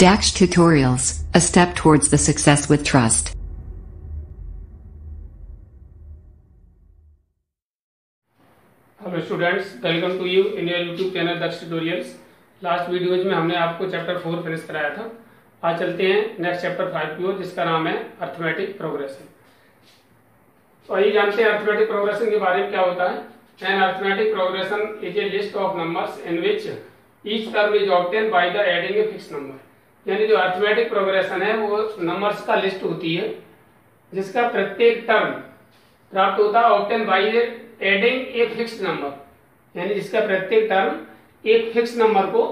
Dax Tutorials, a step towards the success with trust. Hello students, welcome to you in your YouTube channel Daksh tutorials. Last videos में हमने आपको chapter 4 finish कराया था। आज चलते हैं नेक्स्ट चैप्टर 5 की ओर, जिसका नाम है अर्थमेटिक प्रोग्रेशन। तो आइए जानते हैं अर्थमेटिक प्रोग्रेशन के बारे में क्या होता है। An arithmetic progression is a list of numbers in which each term is obtain by the adding a fix number. यानी जो अर्थमेटिक प्रोग्रेशन है वो नंबर्स का लिस्ट होती है जिसका प्रत्येक टर्म प्राप्त होता है obtain by adding a fixed number, यानी जिसका प्रत्येक टर्म एक फिक्स नंबर को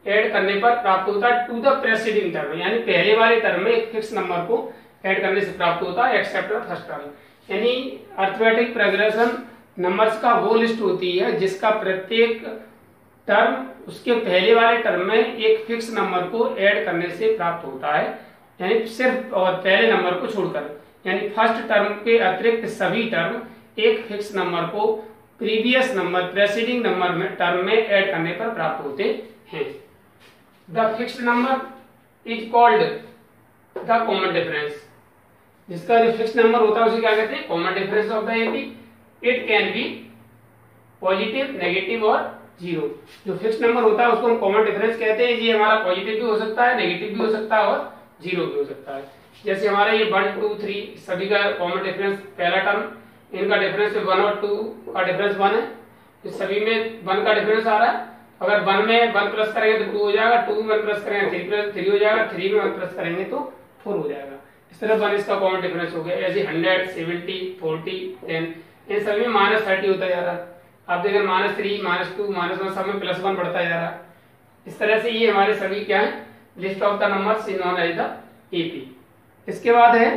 ऐड करने पर प्राप्त होता है टू द प्रेसिडिंग टर्म, यानी पहले वाले टर्म में एक फिक्स नंबर को ऐड करने से प्राप्त होता है एक्सेप्ट फर्स्ट टर्म। यानी अर्थमेटिक प्रोग्रेशन नंबर्स का वो लिस्ट होती है जिसका प्रत्येक टर्म उसके पहले वाले टर्म में एक फिक्स नंबर को ऐड करने से प्राप्त होता है, यानी सिर्फ और पहले नंबर को छोड़कर, यानी फर्स्ट टर्म के अतिरिक्त सभी टर्म एक फिक्स नंबर को प्रीवियस नंबर प्रेसीडिंग नंबर में टर्म में ऐड करने पर प्राप्त होते हैं। The fixed number is called the common difference. जिसका जो फिक्स नंबर होता है उसे क्या कहते हैं? Common difference of the AP. It can be positive, negative और जीरो। जो फिक्स नंबर होता है उसको हम कॉमन डिफरेंस कहते हैं। ये हमारा पॉजिटिव भी हो सकता है, नेगेटिव भी हो सकता है और जीरो भी हो सकता है। जैसे हमारा ये 1, 2, 3 सभी का कॉमन डिफरेंस पहला टर्म, इनका डिफरेंस 1 और 2 का डिफरेंस 1 है, इस सभी में 1 का डिफरेंस आ रहा है। अगर 1 में 1 प्लस करेंगे तो 2 हो जाएगा, 2 में 1 प्लस करेंगे 3 हो जाएगा, 3 में 1 प्लस करेंगे तो 4 हो जाएगा। इस तरह 1 इसका कॉमन डिफरेंस हो गया। ऐसे 100, 70, 40, 10 इन सभी में -30 होता जा रहा है। आप देखें -3, -2, -1 सब में +1 बढ़ता जा रहा है। इस तरह से ये हमारे सभी क्या है? List of the numbers in known as the AP. इसके बाद है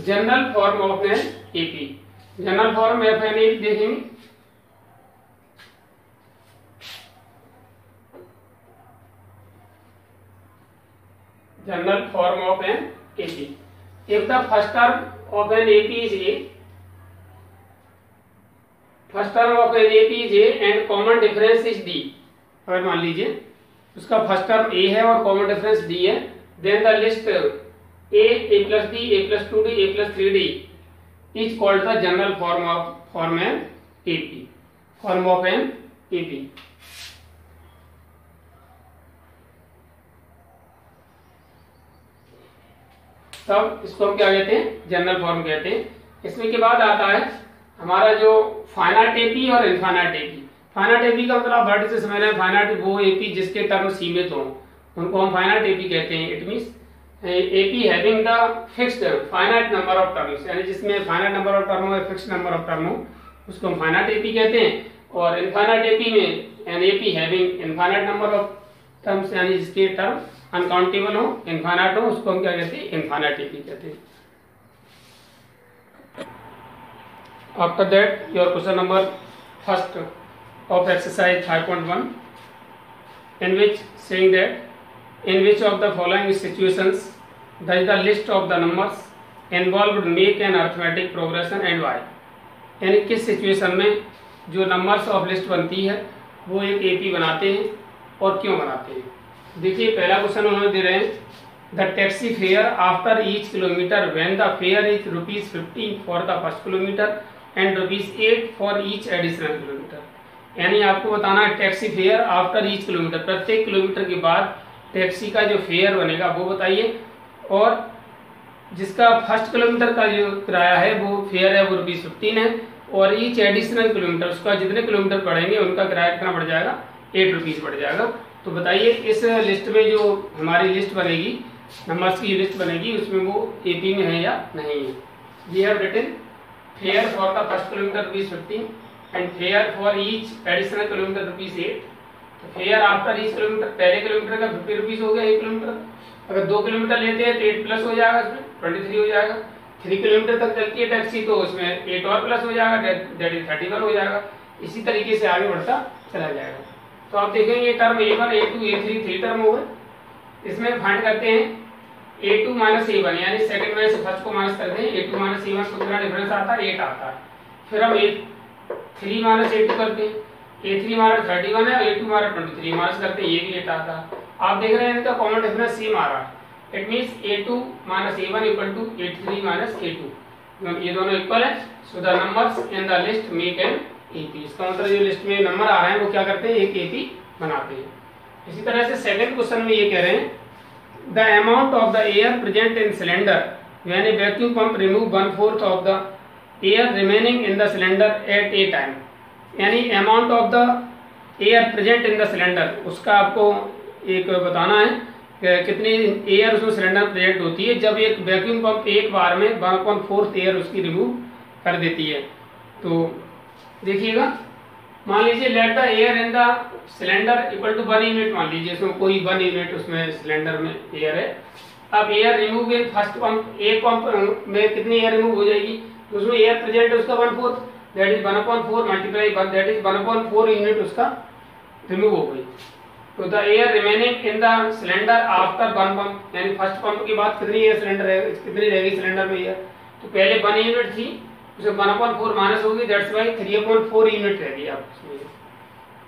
general form of an AP. General form of an AP देखेंगे। General form of an AP. If the first term of an AP is A, first term of an AP is A and common difference is D. अगर मान लीजिए उसका first term A है और common difference D है, then the list a plus d, a plus 2d, a plus 3d is called the general form an AP. Form of an AP. तब इसको हम क्या कहते हैं? जनरल फॉर्म कहते हैं। इसमें के बाद आता है हमारा जो फाइनाइट एपी और इनफाइनाइट एपी। फाइनाइट एपी का मतलब वर्ड से समझ रहे हैं, फाइनाइट वो एपी जिसके टर्म सीमित हो, उनको हम फाइनाइट एपी कहते हैं। It means AP having the fixed finite number of terms, यानी जिसमें फाइनाइट नंबर ऑफ टर्म हो, फिक्स्ड नंबर ऑफ टर्म हो, उसको हम फाइनाइट एपी कहते हैं। और इनफाइनाइट एपी में an AP having infinite number of terms, यानी जिसके टर्म अनकाउंटेबल हो, इनफाइनाइट हो, उसको हम क्या कहते हैं? इनफाइनाइट एपी कहते हैं। After that your question number first of exercise 5.1 in which saying that in which of the following situations does the list of the numbers involved make an arithmetic progression and why। यानी किस situation में जो numbers of list बनती है वो एक AP बनाते हैं और क्यों बनाते हैं। देखिए पहला क्वेश्चन उन्होंने दे रहे हैं, the taxi fare after each kilometre when the fair is ₹50 for the first kilometre and ₹8 for each additional kilometre. यानी आपको बताना है taxi fare after each kilometre, प्रत्येक किलोमीटर के बाद टैक्सी का जो फेयर बनेगा वो बताइए, और जिसका फर्स्ट किलोमीटर का जो किराया है वो फेयर है वो ₹15 है, और ईच एडिशनल किलोमीटर उसका जितने किलोमीटर बढ़ेंगे उनका किराया कितना बढ़ जाएगा? ₹8 बढ़ जाएगा। तो बताइए इस लिस्ट में जो हमारी लिस्ट बनेगी, नंबर्स की लिस्ट बनेगी, उसमें वो एपी में है या नहीं है। We have written fare for the first kilometre ₹15 and fare for each additional kilometre ₹8। तो फेयर आफ्टर ईच किलोमीटर, पहले किलोमीटर का ₹50 हो गया 1 किलोमीटर। अगर 2 किलोमीटर लेते हैं तो 8 प्लस हो जाएगा, इसमें 23 हो जाएगा। 3 किलोमीटर तक चलती है टैक्सी तो उसमें 8 और प्लस हो जाएगा, दैट इज 31 हो जाएगा। इसी तरीके से आगे बढ़ता चला जाएगा। तो आप देखेंगे term A1, A2, A3 3 term हो गए। इसमें फाइंड करते हैं A2 माइनस A1, यानी सेकंड में से फर्स्ट को माइनस करते हैं। A2 माइनस A1 को कितना डिफरेंस आता है? 8 आता है। फिर हम A3 माइनस A2 करते हैं। A3 हमारा 31 है और A2 हमारा 23 माइनस करते हैं, ये भी 8 आता है। आप देख रहे हैं इनका कॉमन डिफरेंस सेम आ रहा है। It means A2 minus A1 equal to A3 minus A2, ये दोनों इक्वल है। So the numbers in the list make an AP। इसका मतलब जो लिस्ट में नंबर आ रहे हैं वो क्या करते हैं, एक AP बनाते हैं। इसी तरह से सेकंड क्वेश्चन में ये कह रहे हैं the amount of the air present in cylinder when a vacuum pump remove 1/4 of the air remaining in the cylinder at a time. यानी amount of the air present in the cylinder, उसका आपको एक बताना है कि कितनी air उसमें cylinder present होती है जब एक वैक्यूम पंप एक बार में 1/4 एयर उसकी रिमूव कर देती है। तो देखिएगा, मान लीजिए let the air in the cylinder equal to 1 unit, मान लीजिए इसमें कोई 1 यूनिट उसमें सिलेंडर में एयर है। अब air remove in first pump, एक पंप में कितनी एयर रिमूव हो जाएगी, तो उसमें एयर प्रेजेंट है उसका 1/4, that is 1/4 multiply 1, that is 1/4 unit उसका रिमूव हो गई। तो the air remaining in the cylinder after 1 pump, यानी फर्स्ट पंप के बाद कितनी एयर सिलेंडर है, कितनी रहेगी सिलेंडर में एयर, तो पहले 1 यूनिट थी, उसे 1/4 माइनस होगी, दैट्स वाई 3/4 यूनिट रहेगी आप उसमें।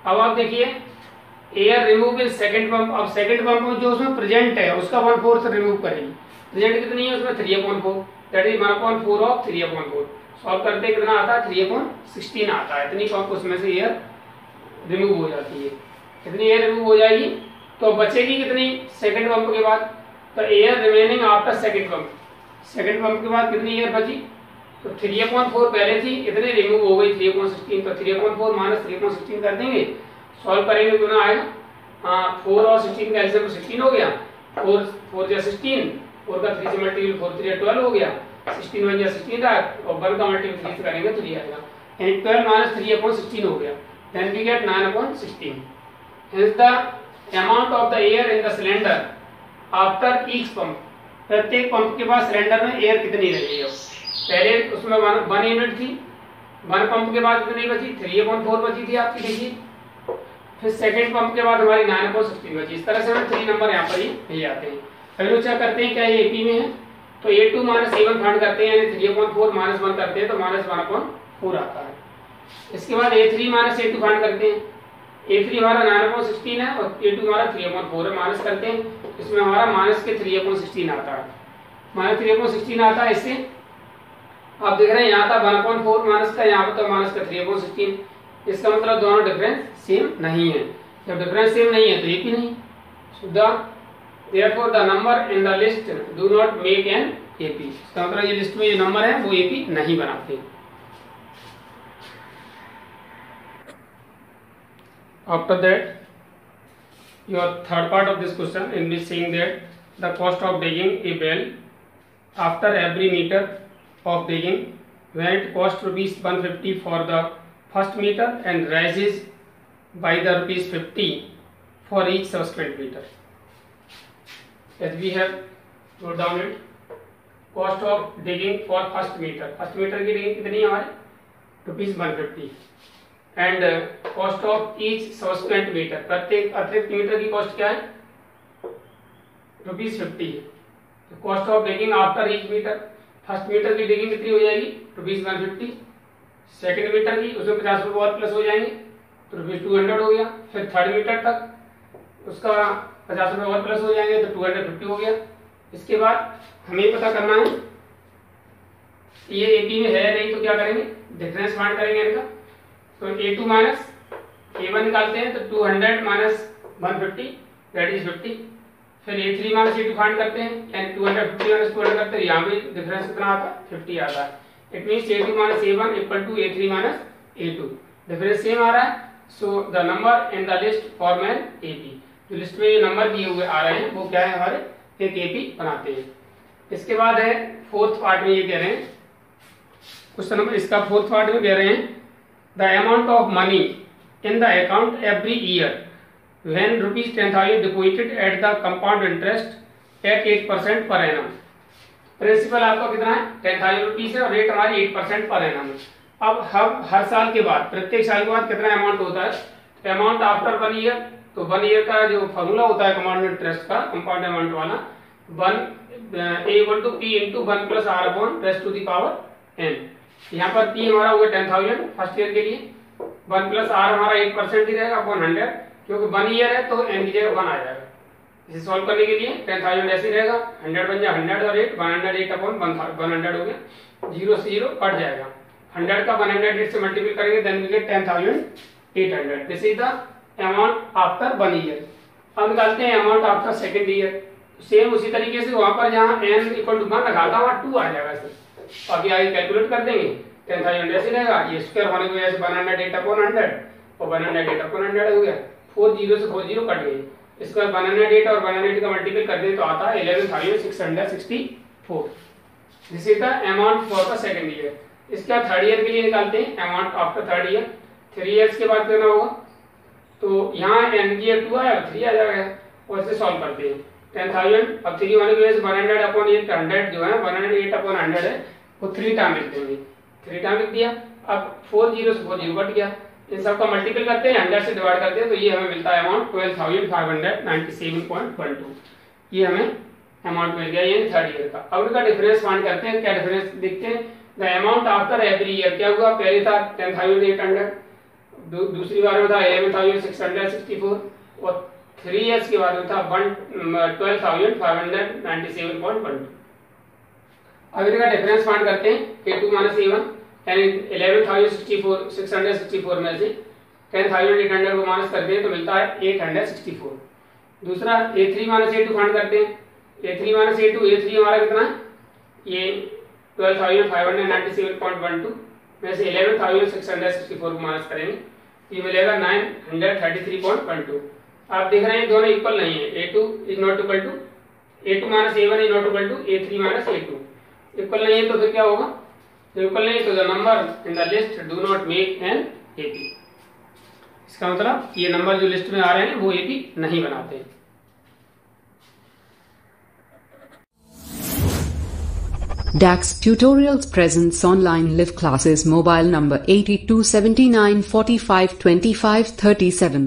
अब आप देखिए air remove in second pump, अब सेकंड पंप में जो उसमें प्रेजेंट है उसका 1/4 रिमूव करेगी। प्रेजेंट कितनी है उसमें 3/4, दैट इज 1/4 ऑफ 3/4। सॉल्व करते कितना आता है 3/16 आता है। इतनी पंप उसमें से एयर रिमूव हो जाती है। कितनी एयर रिमूव हो जाएगी, तो बचेगी कितनी सेकंड पंप के बाद, तो air remaining after second pump, second pump के बाद कितनी एयर बची, तो 3/4 पहले थी, इतनी रिमूव हो गई 3/16, तो 3/4 माइनस 3/16 कर देंगे, सॉल्व करेंगे तो ना आएगा 4 और 16 का एलसीएम 16 हो गया, 4 या 16, 4 का 3 से मल्टीपल 4 3 12 हो गया, 16 1 या 16 था, और 1 का मल्टीपल 3 से करेंगे तो 3 आएगा, यानी 12 माइनस 3/16 हो गया, then we get 9/16। Hence the amount of the air in the cylinder after each pump, प्रत्येक पंप के बाद सिलेंडर में एयर कितनी रही है, पहले उसमें 1 यूनिट थी, 1 पंप के बाद कितनी बची 3/4 बची थी आपकी, देखिए। फिर सेकंड पंप के बाद हमारी 9/16 बची। इस तरह से हमें 3 नंबर यहाँ पर ही मिल जाते हैं। अभी चेक करते हैं क्या ये AP में है, तो A2 माइनस A1 फाइंड करते हैं, यानी 3/4 माइनस 1 करते हैं तो माइनस 1/4 आता है। इसके बाद A3 माइनस A2 फाइंड करते हैं, A3 हमारा 9/16 है और A2 हमारा 3/4 है, माइनस करते हैं, इसमें हमारा माइनस के 3/16 आता है, माइनस 3/16 आता है। इससे आप देख रहे हैं यहाँ था 1/4 माइनस का, यहाँ पर तो माइनस का 3/16, इसका मतलब दोनों डिफरेंस सेम नहीं है। जब डिफरेंस सेम नहीं है तो AP नहीं। सो therefore the number in the list do not make an AP। इसका मतलब ये लिस्ट में जो नंबर है वो AP नहीं बनाते। After that, your third part of this question in which saying that the cost of digging a well after every meter of digging, when it costs rupees 150 for the first meter and rises by the rupees 50 for each subsequent meter. As we have wrote down it, cost of digging for first meter की digging कितनी है हमारे rupees 150 and cost of each subsequent metre, प्रत्येक अतिरिक्त metre की cost क्या है rupees 50 है। Cost of digging after each metre, first metre की डिगिंग कितनी हो जाएगी रुपीज 150, सेकंड मीटर की उसमें 50 रुपये और प्लस हो जाएंगे तो रुपीज 200 हो गया, फिर थर्ड मीटर तक उसका 50 रुपये और प्लस हो जाएंगे तो 250 हो गया। इसके बाद हमें पता करना है ये AP में है नहीं तो क्या करेंगे, डिफरेंस फाइंड करेंगे इनका। तो A2 माइनस A1 निकालते हैं तो 200 माइनस 150 दैट इज 50, फिर A3 माइनस A2 फाइंड करते हैं, यानी 250 माइनस 200 करते हैं, यहाँ भी डिफरेंस कितना आता है 50 आता है। It means A2 minus A1 equal to A3 minus A2, difference same आ रहा है। So the number in the list form an AP, जो लिस्ट में नंबर दिए हुए आ रहे हैं वो क्या है हमारे एक AP बनाते हैं। इसके बाद है फोर्थ पार्ट में ये कह रहे हैं क्वेश्चन नंबर, इसका फोर्थ पार्ट में कह रहे हैं the amount of money in the account every year when rupees 10,000 deposited at the compound interest at 8% per annum। Principal आपका कितना है 10,000 रुपीज है और रेट हमारी 8% पर एनम। अब हम हर साल के बाद प्रत्येक साल के बाद कितना अमाउंट होता है, अमाउंट आफ्टर 1 ईयर, तो 1 ईयर का जो फॉर्मूला होता है कंपाउंड इंटरेस्ट का, कंपाउंड अमाउंट वाला 1 A = P × 1 + R/10⁻n। यहाँ पर P हमारा हो गया 10,000 फर्स्ट ईयर के लिए, 1 + R हमारा 8% ही रहेगा अपॉन 100, क्योंकि 1 ईयर है तो n की जगह 1 आ जाएगा। इसे सॉल्व करने के लिए 10,000 ऐसे रहेगा, 100 बन जाए 100 और 8 108 अपॉन 100 हो गया, 0 से 0 कट जाएगा। 100 का 108 से मल्टीपल करेंगे then we get 10,800। This is the amount after 1 year. अब निकालते हैं amount after second year. Same उसी तरीके से वहां पर जहां n इक्वल टू 1 रखा था वहां 2 आ जाएगा सर। बाकी आगे कैलकुलेट कर देंगे। 10,000 ऐसे रहेगा, ये स्क्वायर होने की वजह से 108 अपॉन 100 और 108 अपॉन 100 हो गया। 4 0 से 4 0 कट गई। इसका 108 और 108 का मल्टीपल कर दें तो आता है 11,664। This is the amount for the second year. इसका थर्ड ईयर के लिए निकालते हैं amount after third year. 3 years के बाद करना होगा तो यहाँ n की 2 आया 3 आ जाएगा और इसे सॉल्व करते हैं। 10,000 अब 3 होने की वजह से 100 अपॉन 100 जो है 108 अपॉन 100 है वो 3 टाइम लिख देंगे। 3 टाइम लिख दिया। अब 4 0 से 4 0 कट गया। इन सब का मल्टीपल करते हैं 100 से डिवाइड करते हैं तो ये हमें मिलता है अमाउंट 12,597.12। ये हमें अमाउंट मिल गया ये थर्ड ईयर का। अब इनका डिफरेंस फाइंड करते हैं। क्या डिफरेंस देखते हैं। The amount after every year क्या हुआ, पहले था 10,800, दूसरी बार में था 11,664 और 3 इयर्स के बाद में था 12,597.12। अब इनका डिफरेंस फाइंड करते हैं। K2 माइनस A1 यानी 11,664 में से 10,800 को माइनस करते हैं तो मिलता है 864। दूसरा A3 माइनस A2 फाइंड करते हैं। A3 माइनस A2, A3 हमारा कितना है, ये 12,597.12 में से 11,664 को माइनस करेंगे ये मिलेगा 933.12। आप देख रहे हैं दोनों इक्वल नहीं है। A2 is not equal to A2 minus A1 is not equal to A3 minus A2। Equal नहीं है तो फिर क्या होगा, तो इक्वल नहीं तो the number in the list do not make an AP। इसका मतलब ये नंबर जो लिस्ट में आ रहे हैं वो AP नहीं बनाते हैं। DAX Tutorials presents online live classes. Mobile number 8279452537.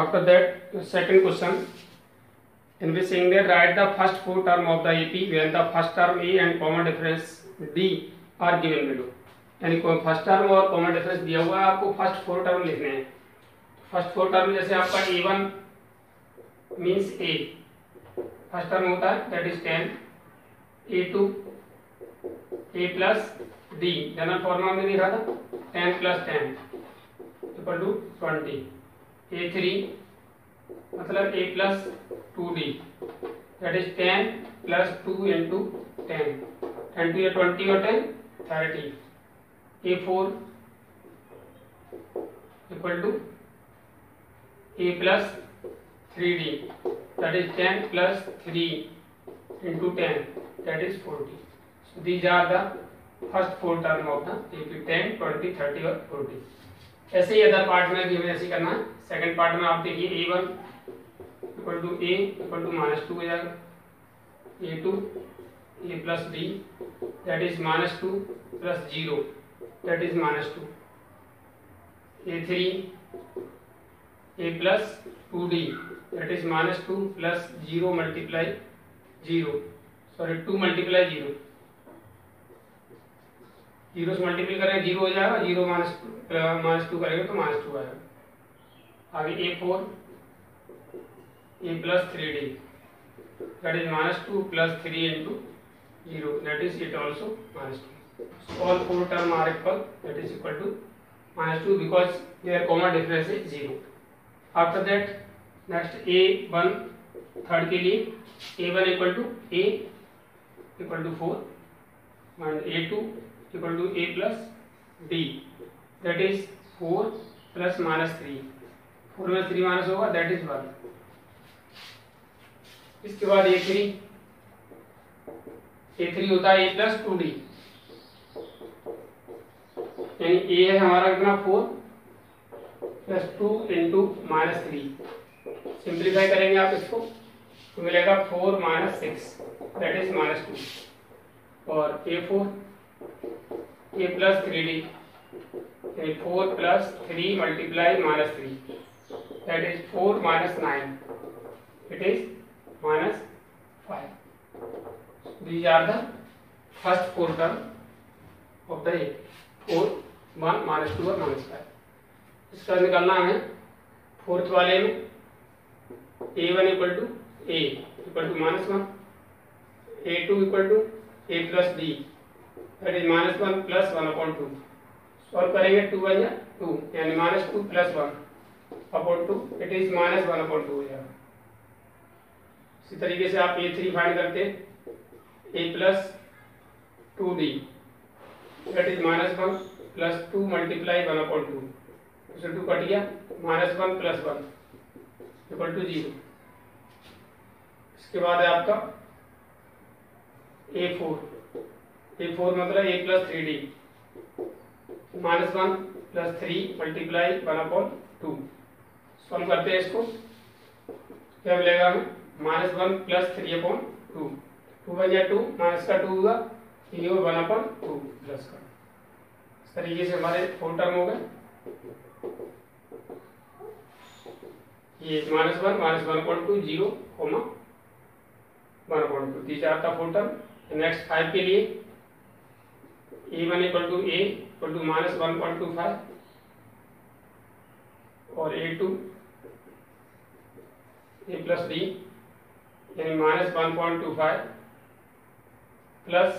After that, the second question in which saying that write the first 4 term of the AP when the first term A and common difference D are given below। यानी first term और common difference दिया हुआ है, आपको first 4 term लिखने हैं। First 4 term जैसे आपका A1 means A, first term होता है that is 10, A2 A plus D general formula में लिखा था 10 प्लस 10 इक्वल टू 20, A3 मतलब A plus 2D that is 10 plus 2 into 10, 10 two 20 और 10 30, A4 equal to A plus 3D that is 10 plus 3 into 10 that is 40. So these are the first 4 term of the AP 10, 20, 30 और 40। ऐसे ही other part में भी हमें ऐसे करना है। Second part में आप देखिए A1 equal to A equal to -2 हो जाएगा, A2 A plus D that is -2 plus 0 that is -2, A3 A plus 2D that is -2 plus 0 multiply 0 sorry 2 multiply 0, 0 से मल्टीप्लाई करें 0 हो जाएगा, 0 -2 करेंगे तो -2 आएगा। आगे A4 A plus 3D that is -2 plus 3 into 0 that is it also -2। All 4 term are equal that is equal to -2 because their common difference is 0। After that next A1 third के लिए A1 equal to A equal to 4 and A2 equal to A plus D that is 4 plus -3, 4 में 3 minus होगा that is 1। इसके बाद A3 होता है A plus 2D यानी A है हमारा कितना 4 प्लस 2 इंटू -3। सिंप्लीफाई करेंगे आप इसको तो मिलेगा 4 माइनस 6 दैट इज -2 और A4 A प्लस 3D यानी 4 plus 3 multiply -3 that is 4 minus 9 it is -5। These are the first 4 term of the 4 1 -2 और -5। इसका निकालना हमें फोर्थ वाले में a1 equal to a equal to -1, a2 equal to a plus d that is -1 plus 1/2। Solve करेंगे 2 by 2 यानी -2 plus 1/2 it is -1/2 हो जाएगा। इसी तरीके से आप a3 फाइंड करते a plus 2d that is -1 plus 2 multiply 1/2 उससे 2 कट गया, -1 प्लस 1 इक्वल टू 0। इसके बाद है आपका a4 मतलब a plus 3d -1 plus 3 multiply 1/2। Solve करते हैं इसको, क्या मिलेगा हमें -1 प्लस 3/2 2 बन 2 माइनस का 2 होगा ये 1/2 प्लस का। इस तरीके से हमारे 4 टर्म हो गए, ये -1 -1/2 0 1/2 these are the 4 term। Next 5 के लिए a1 equal to a equal to -1.25 और a2 a प्लस d यानी -1.25 प्लस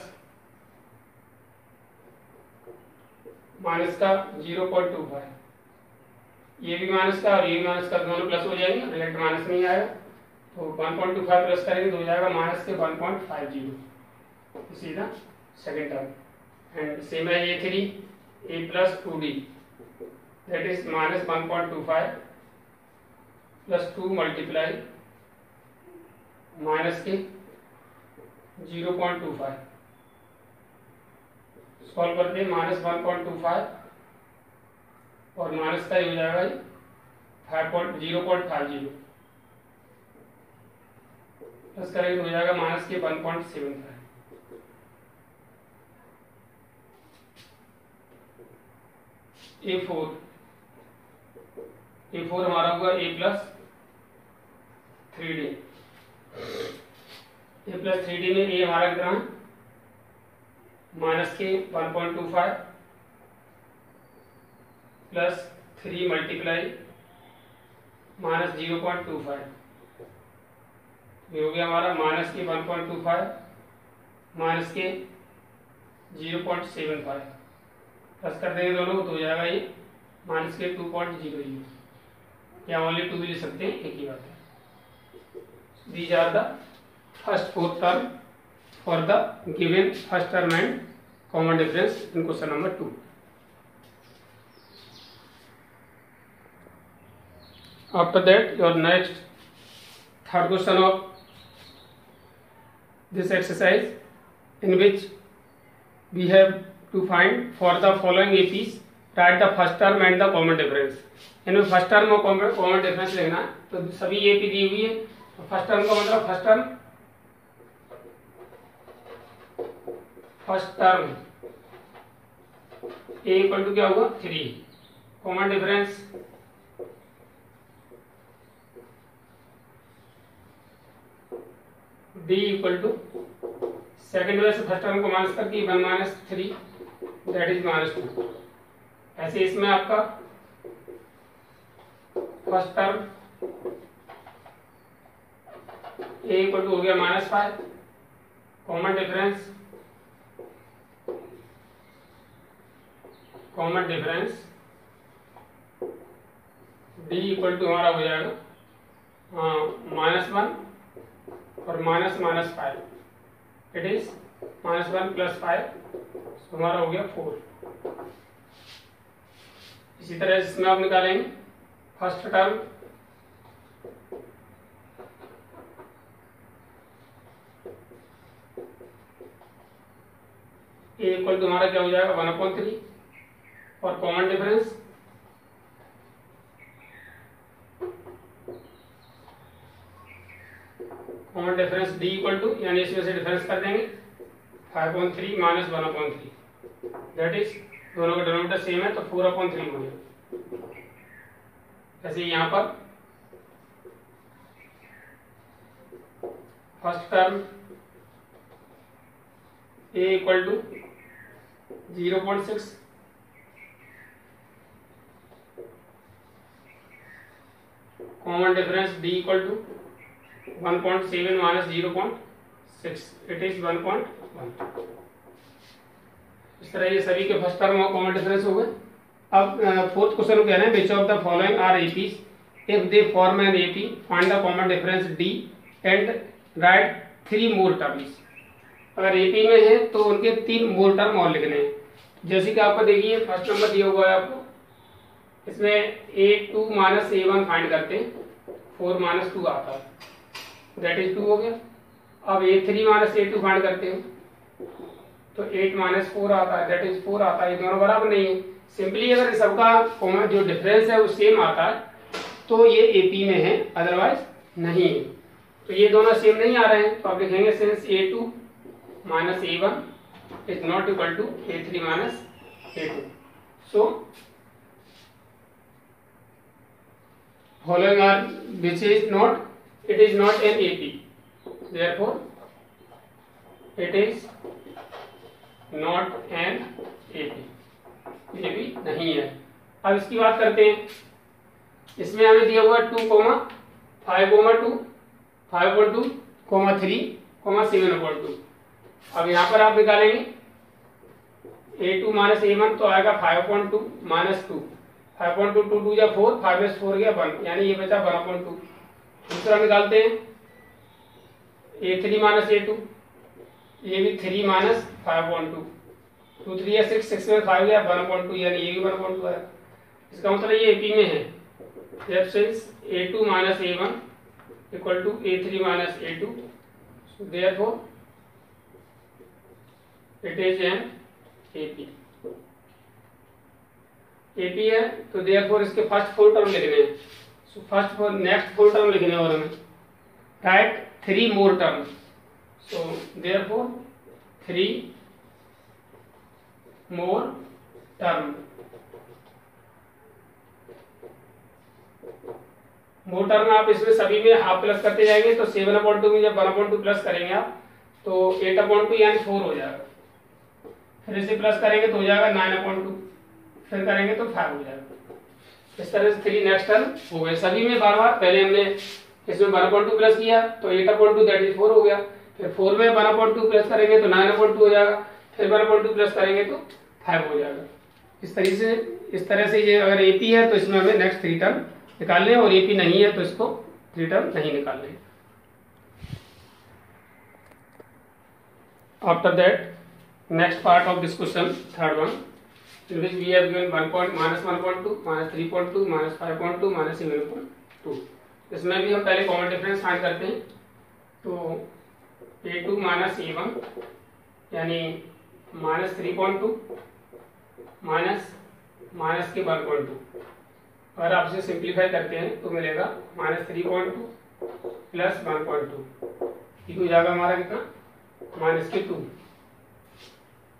माइनस का 0.25, ये भी माइनस का और ये भी माइनस का, दोनों प्लस हो जाएंगे, रिजल्ट माइनस नहीं आएगा तो 1.25 प्लस करेंगे तो हो जाएगा -1.50 सीधा सेकेंड टर्म। एंड सेम है a3 a plus 2d that is -1.25 plus 2 multiply minus के 0.25। सॉल्व करते हैं -1.25 और माइनस का हो जाएगा 0.50 प्लस करेंगे तो हो जाएगा माइनस के 1.75। a4 हमारा होगा a प्लस 3d में a हमारा कितना है माइनस के 1.25 प्लस 3 मल्टीप्लाई माइनस 0.25 ये हो गया हमारा माइनस के 1.25 माइनस के 0.75 प्लस कर देंगे दोनों तो हो जाएगा ये माइनस के 2.00 या ओनली 2 भी ले सकते हैं, एक ही बात है। These are the first 4 term for the given first term and common difference in question number 2. After that your next third question of this exercise in which we have to find for the following APs write the first term and the common difference। इनमें first term और common difference लेना है तो सभी AP दी हुई है। First term का मतलब first term a equal to क्या होगा 3, common difference d equal to second में से फर्स्ट टर्म को माइनस करके 1 - 3 दैट इज -2। ऐसे इसमें आपका first term a equal to हो गया -5, common difference d equal to हमारा हो जाएगा -1 और -5 इट इज -1 + 5 तो हमारा हो गया 4। इसी तरह इसमें आप निकालेंगे first term a equal to हमारा क्या हो जाएगा 1/3 और common difference d equal to यानी इसमें से डिफरेंस कर देंगे 5/3 - 1/3 दैट इज दोनों का डिनोमिनेटर सेम है तो 4/3 हो गया। ऐसे यहाँ पर first term a equal to 0.6 common difference d equal to 1.7 minus 0.6 it is 1.1। इस तरह ये सभी के फर्स्ट टर्म और कॉमन डिफरेंस हो गए। अब फोर्थ क्वेश्चन कह रहे हैं which of the following are APs if they form an AP find the common difference d and write 3 more terms. अगर एपी में है तो उनके 3 मोर टर्म और लिखने हैं। जैसे कि आपको देखिए फर्स्ट नंबर दिया हुआ है आपको, इसमें a2 माइनस a1 फाइंड करते हैं, 4 माइनस 2 आता है, दैट इज 2 हो गया। अब a3 माइनस a2 फाइंड करते हैं तो 8 माइनस 4 आता है, दैट इज 4 आता है। ये दोनों बराबर नहीं है। सिंपली अगर सबका कॉमन जो डिफरेंस है वो सेम आता है तो ये एपी में है, अदरवाइज नहीं है। तो ये दोनों सेम नहीं आ रहे हैं तो आप लिखेंगे since a2 minus a1 is not equal to a3 minus a2। So following are which is not, it is not an AP, therefore it is not an AP, ये भी नहीं है। अब इसकी बात करते हैं। इसमें हमें दिया हुआ 2, 5, 2, 5.2, 3, 7.2। अब यहाँ पर आप निकालेंगे a2 माइनस a1 तो आएगा 5.2 माइनस 2, 5.2 2 2 या 4, 5 में 4 गया 1, यानी ये बचा 1.2। दूसरा निकालते हैं a3 माइनस a2, ये भी 3 माइनस 5.2, 2 3 या 6, 6 में 5 गया 1.2, यानी ये भी 1.2 है। इसका मतलब ये एपी में है। Since a2 minus a1 equal to a3 minus a2, therefore it is an AP. AP है तो देयरफॉर इसके फर्स्ट 4 टर्म लिखने हैं। सो फर्स्ट नेक्स्ट 4 टर्म लिखने और हमें राइट 3 मोर टर्म। सो देयरफॉर 3 मोर टर्म। मोर टर्म आप इसमें सभी में हाफ प्लस करते जाएंगे तो 7/2 में जब 1/2 प्लस करेंगे आप तो 8/2 यानी 4 हो जाएगा। फिर इसे प्लस करेंगे तो हो जाएगा 9/2, फिर करेंगे तो 5 हो जाएगा। इस तरह से 3 नेक्स्ट टर्म हो गए सभी में बार बार। पहले हमने इसमें 1/2 प्लस किया तो 8/2 दैट इज 4 हो गया। फिर 4 में 1/2 प्लस करेंगे तो 9/2 हो जाएगा। फिर 1/2 प्लस करेंगे तो 5 हो जाएगा। इस तरह से ये अगर एपी है तो इसमें हमें नेक्स्ट 3 टर्म निकालने हैं और एपी नहीं है तो इसको 3 टर्म नहीं निकालने। After that next part of this question, third one, in which we have given minus 1.2, minus 3.2, minus 5.2, minus 7.2। इसमें भी हम पहले कॉमन डिफरेंस फाइंड करते हैं। तो a2 माइनस a1 यानी माइनस 3.2 माइनस के 1.2। अगर आप इसे सिंप्लीफाई करते हैं तो मिलेगा माइनस 3.2 प्लस 1.2, ये हो जाएगा हमारा कितना, माइनस के 2।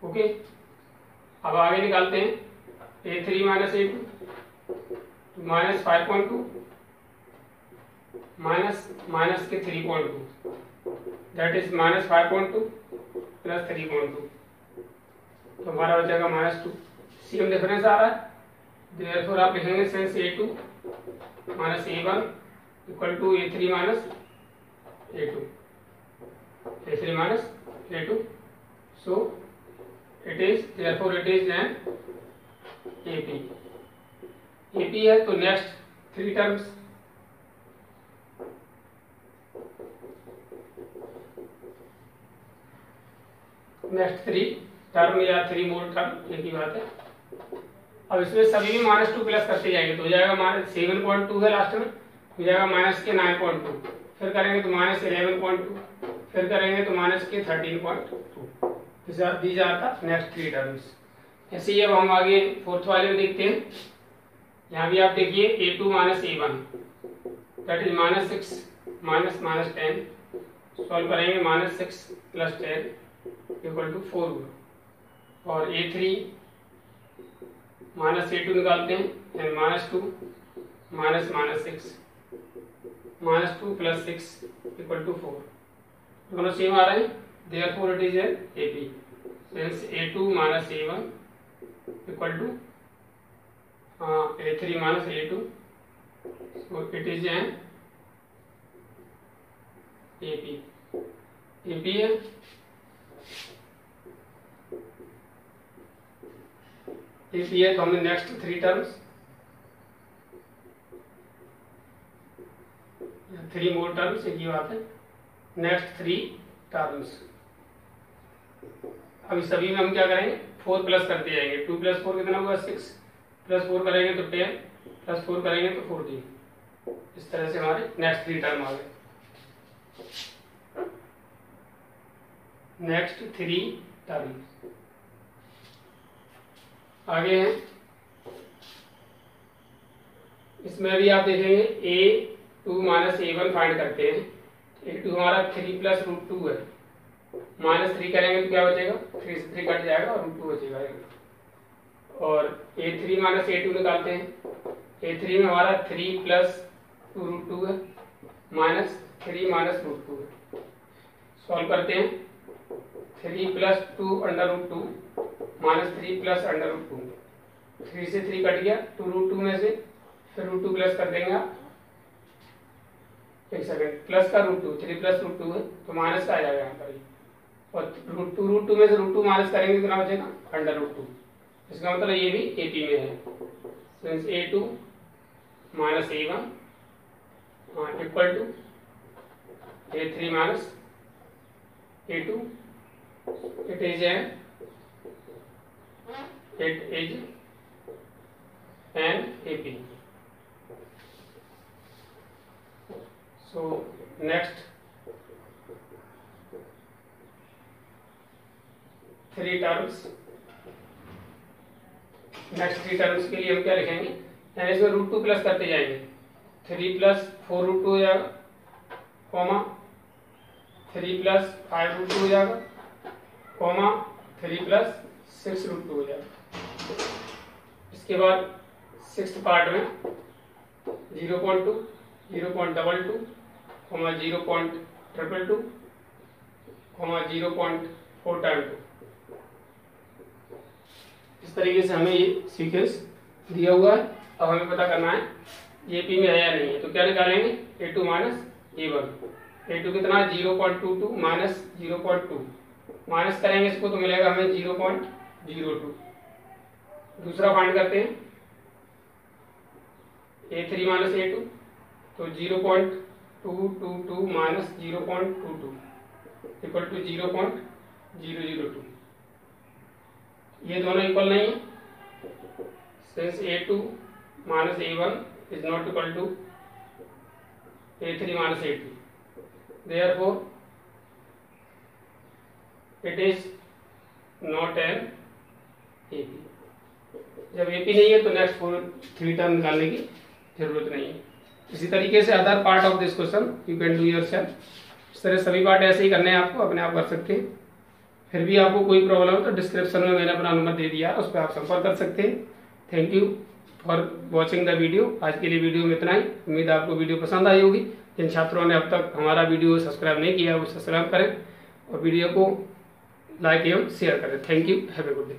ओके अब आगे निकालते हैं a3 minus a2 minus 5.2 minus के 3.2, दैट इज माइनस 5.2 प्लस 3.2, तो हमारा हो जाएगा माइनस 2। सेम डिफरेंस आ रहा है, देयरफॉर आप लिखेंगे since a2 minus a1 equal to a3 minus a2, so it is therefore it is an AP। AP है तो नेक्स्ट 3 टर्म्स या 3 मोर टर्म एक ही बात है। अब इसमें सभी में माइनस 2 प्लस करते जाएंगे तो हो जाएगा माइनस 7.2 है लास्ट में, हो जाएगा माइनस के 9.2, फिर करेंगे तो माइनस 11.2, फिर करेंगे तो माइनस के 13.2। These are the next 3 terms. ऐसे ही अब हम आगे फोर्थ वाले में देखते हैं। यहाँ भी आप देखिए a2 minus a1 that is minus 6 minus 10, solve करेंगे माइनस 6 प्लस 10 इक्वल टू 4, और a3 माइनस a2 निकालते हैं यानी minus 2 minus 6 minus 2 plus 6 equal to 4, दोनों सेम आ रहे हैं। Therefore it is an AP since a2 minus a1 equal to a3 minus a2, so it is an AP AP है, AP है। तो हमने नेक्स्ट 3 टर्म्स, 3 मोर टर्म्स, एक ये बात है। नेक्स्ट 3 टर्म्स, अब इस सभी में हम क्या करेंगे, 4 प्लस करते जाएंगे। 2 + 4 कितना होगा 6, +4 करेंगे तो 10, +4 करेंगे तो 14। इस तरह से हमारे नेक्स्ट 3 टर्म आ गए। नेक्स्ट 3 टर्म आगे हैं। इसमें भी आप देखेंगे A2 - A1 फाइंड करते हैं। A2 हमारा 3 + √2 है, -3 करेंगे तो क्या बचेगा, 3 से 3 कट जाएगा और √2 बचेगा। और A3 - A2 निकालते हैं। A3 में हमारा 3 + 2√2 है, -3 - √2 है। सॉल्व करते हैं। 3 + 2 √2 -3 + √2, 3 से 3 कट गया, 2√2 में से, फिर √2 प्लस कर देंगे आप। एक सेकेंड, प्लस का √2, 3 + √2 है तो माइनस का आ जाएगा यहाँ पर। और √2 में से √2 माइनस करेंगे कितना बचेगा, √2। इसका मतलब ये भी AP में है। Since A2 - A1 equal to A3 - A2, it is an AP. So next 3 terms, next 3 terms के लिए हम क्या लिखेंगे, यानी इसमें √2 प्लस करते जाएंगे। 3 + 4 √2 हो जाएगा, कॉमा 3 + 5 √2 हो जाएगा, कॉमा 3 + 6 √2 हो जाएगा। इसके बाद 6th पार्ट में 0.2, 0.22, 0.222, 0.4 टाइम 2। इस तरीके से हमें ये सीक्वेंस दिया हुआ है। अब हमें पता करना है ये AP में है या नहीं है। तो क्या निकालेंगे, A2 - A1। A2 कितना, 0.22 - 0.2, माइनस करेंगे इसको तो मिलेगा हमें 0.02। दूसरा फाइंड करते हैं, A3 - A2, तो 0.222 - 0.22 इक्वल टू 0.002। ये दोनों इक्वल नहीं है, since A2 - A1 is not equal to A3 - A2, therefore it is not an AP। जब AP नहीं है तो नेक्स्ट 3 टर्म निकालने की जरूरत नहीं है। इसी तरीके से other part of this question you can do yourself. इस तरह सभी पार्ट ऐसे ही करने हैं, आपको अपने आप कर सकते हैं। फिर भी आपको कोई प्रॉब्लम हो तो डिस्क्रिप्शन में मैंने अपना नंबर दे दिया, उस पर आप संपर्क कर सकते हैं। Thank you for watching the video. आज के लिए वीडियो में इतना ही। उम्मीद है आपको वीडियो पसंद आई होगी। जिन छात्रों ने अब तक हमारा वीडियो सब्सक्राइब नहीं किया वो सब्सक्राइब करें और वीडियो को लाइक एवं शेयर करें। Thank you, have a good day.